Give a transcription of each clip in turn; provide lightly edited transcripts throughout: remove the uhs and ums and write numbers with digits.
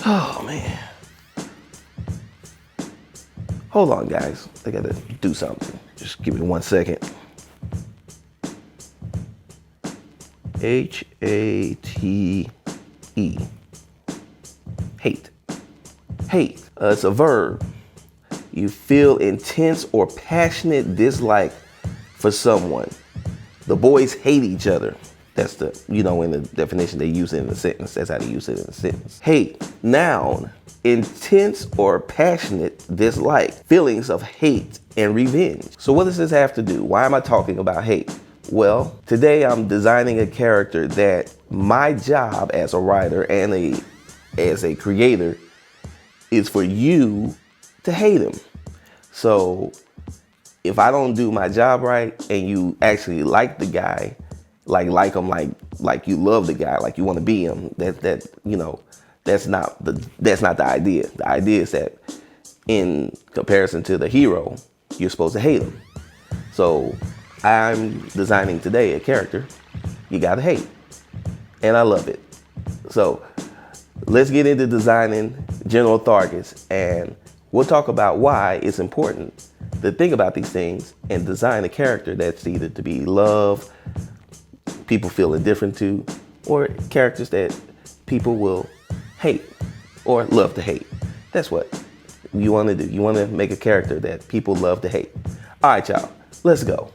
Oh man. Hold on guys, I gotta do something. Just give me 1 second. H-A-T-E. Hate. Hate. It's a verb. You feel intense or passionate dislike for someone. The boys hate each other. That's the, in the definition they use it in the sentence. That's how they use it in the sentence. Hate. Noun. Intense or passionate dislike. Feelings of hate and revenge. So what does this have to do? Why am I talking about hate? Well, today I'm designing a character that my job as a writer and as a creator is for you to hate him. So if I don't do my job right and you actually like the guy, like him, like you love the guy, like you want to be him, that's not the idea. The idea is that in comparison to the hero, you're supposed to hate him. So I'm designing today a character you gotta hate, and I love it. So let's get into designing General Thargus, and we'll talk about why it's important to think about these things and design a character that's either to be loved, people feel indifferent to, or characters that people will hate or love to hate. That's what you want to do. You want to make a character that people love to hate. All right, y'all, let's go.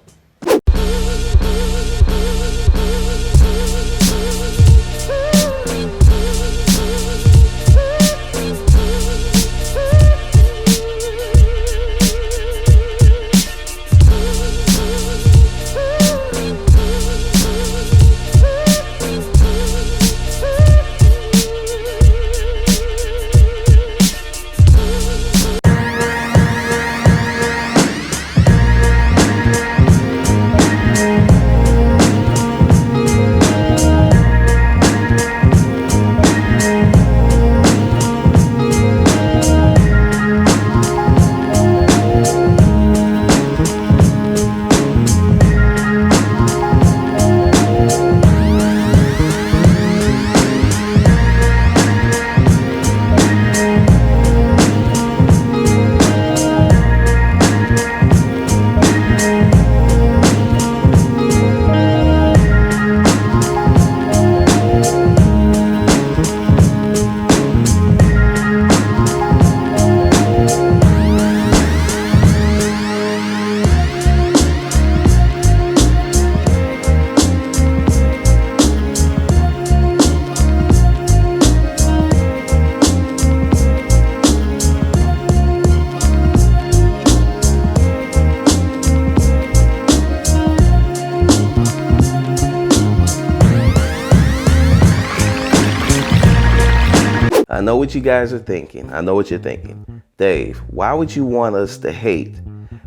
I know what you guys are thinking. I know what you're thinking. Dave, why would you want us to hate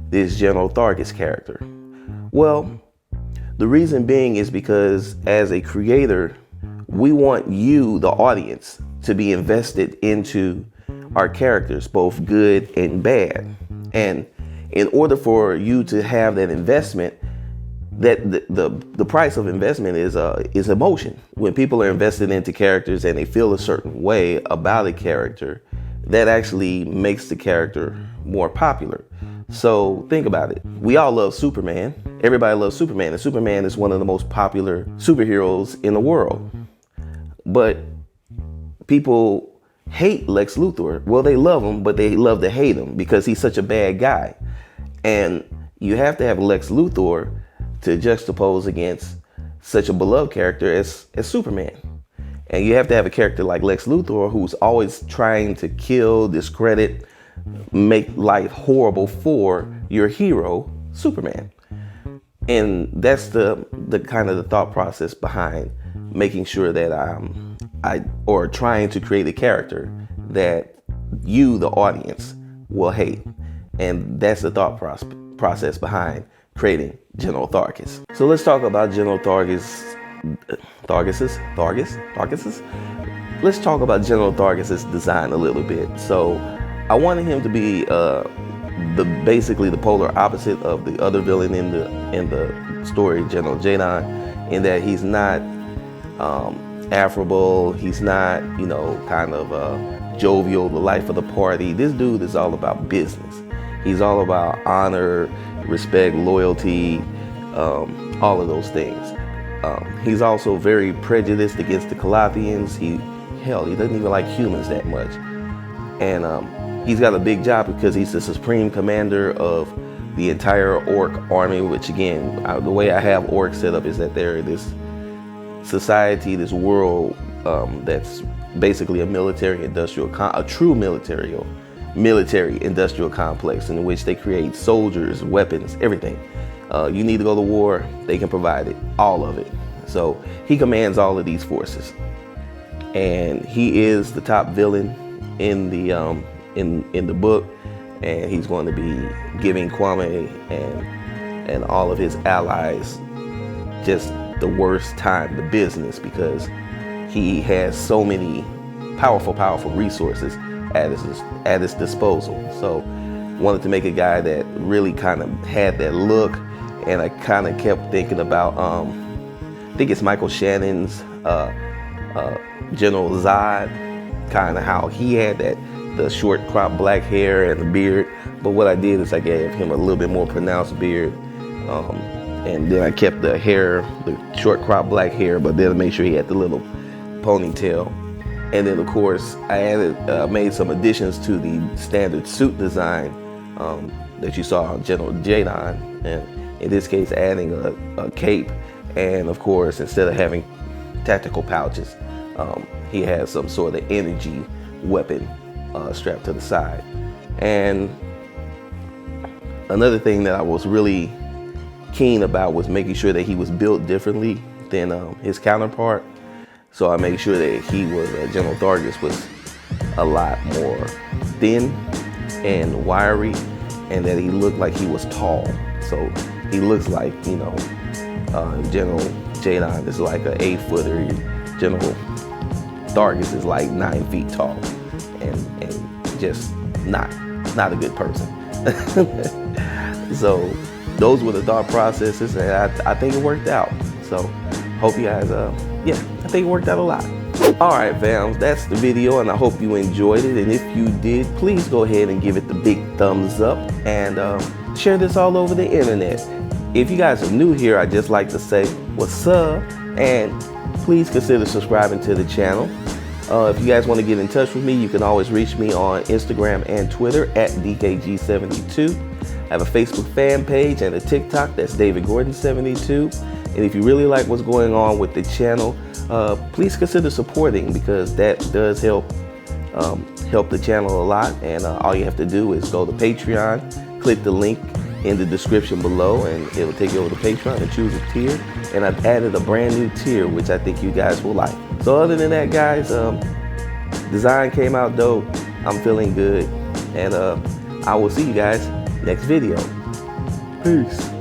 this General Thargus character? Well, the reason being is because as a creator, we want you, the audience, to be invested into our characters, both good and bad. And in order for you to have that investment, that the price of investment is emotion. When people are invested into characters and they feel a certain way about a character, that actually makes the character more popular. So think about it. We all love Superman. Everybody loves Superman, and Superman is one of the most popular superheroes in the world. But people hate Lex Luthor. Well, they love him, but they love to hate him because he's such a bad guy. And you have to have Lex Luthor to juxtapose against such a beloved character as Superman. And you have to have a character like Lex Luthor who's always trying to kill, discredit, make life horrible for your hero, Superman. And that's the kind of the thought process behind making sure that or trying to create a character that you, the audience, will hate. And that's the thought process behind creating General Thargus. So let's talk about General Thargus. Let's talk about General Thargus's design a little bit. So I wanted him to be basically the polar opposite of the other villain in the story, General Jadon, in that he's not affable. He's not, kind of jovial, the life of the party. This dude is all about business. He's all about honor, respect, loyalty, all of those things. He's also very prejudiced against the Colothians. He doesn't even like humans that much. And he's got a big job because he's the supreme commander of the entire orc army, which again, the way I have orcs set up is that they're this society, this world that's basically a true military industrial complex in which they create soldiers, weapons, everything. You need to go to war, they can provide it, all of it. So he commands all of these forces, and he is the top villain in the book, and he's going to be giving KWAME and all of his allies just the worst time, the business, because he has so many powerful resources at his disposal. So wanted to make a guy that really kind of had that look, and I kind of kept thinking about I think it's Michael Shannon's General Zod, kind of how he had the short crop black hair and the beard, but what I did is I gave him a little bit more pronounced beard, and then I kept the short crop black hair, but then I made sure he had the little ponytail. And then of course I made some additions to the standard suit design that you saw on General Jadon, and in this case adding a cape, and of course instead of having tactical pouches, he has some sort of energy weapon strapped to the side. And another thing that I was really keen about was making sure that he was built differently than his counterpart. So I made sure that General Thargus was a lot more thin and wiry, and that he looked like he was tall. So he looks like, General Jadon is like an 8-footer. General Thargus is like 9 feet tall, and just not a good person. So those were the thought processes, and I think it worked out. So hope you guys, I think it worked out a lot. All right, fams, that's the video, and I hope you enjoyed it. And if you did, please go ahead and give it the big thumbs up, and share this all over the internet. If you guys are new here, I'd just like to say what's up, and please consider subscribing to the channel. If you guys want to get in touch with me, you can always reach me on Instagram and Twitter at DKG72. I have a Facebook fan page and a TikTok, that's David Gordon 72. And if you really like what's going on with the channel, please consider supporting, because that does help the channel a lot. And all you have to do is go to Patreon, click the link in the description below, and it'll take you over to Patreon and choose a tier. And I've added a brand new tier, which I think you guys will like. So other than that, guys, design came out dope. I'm feeling good, and I will see you guys next video. Peace.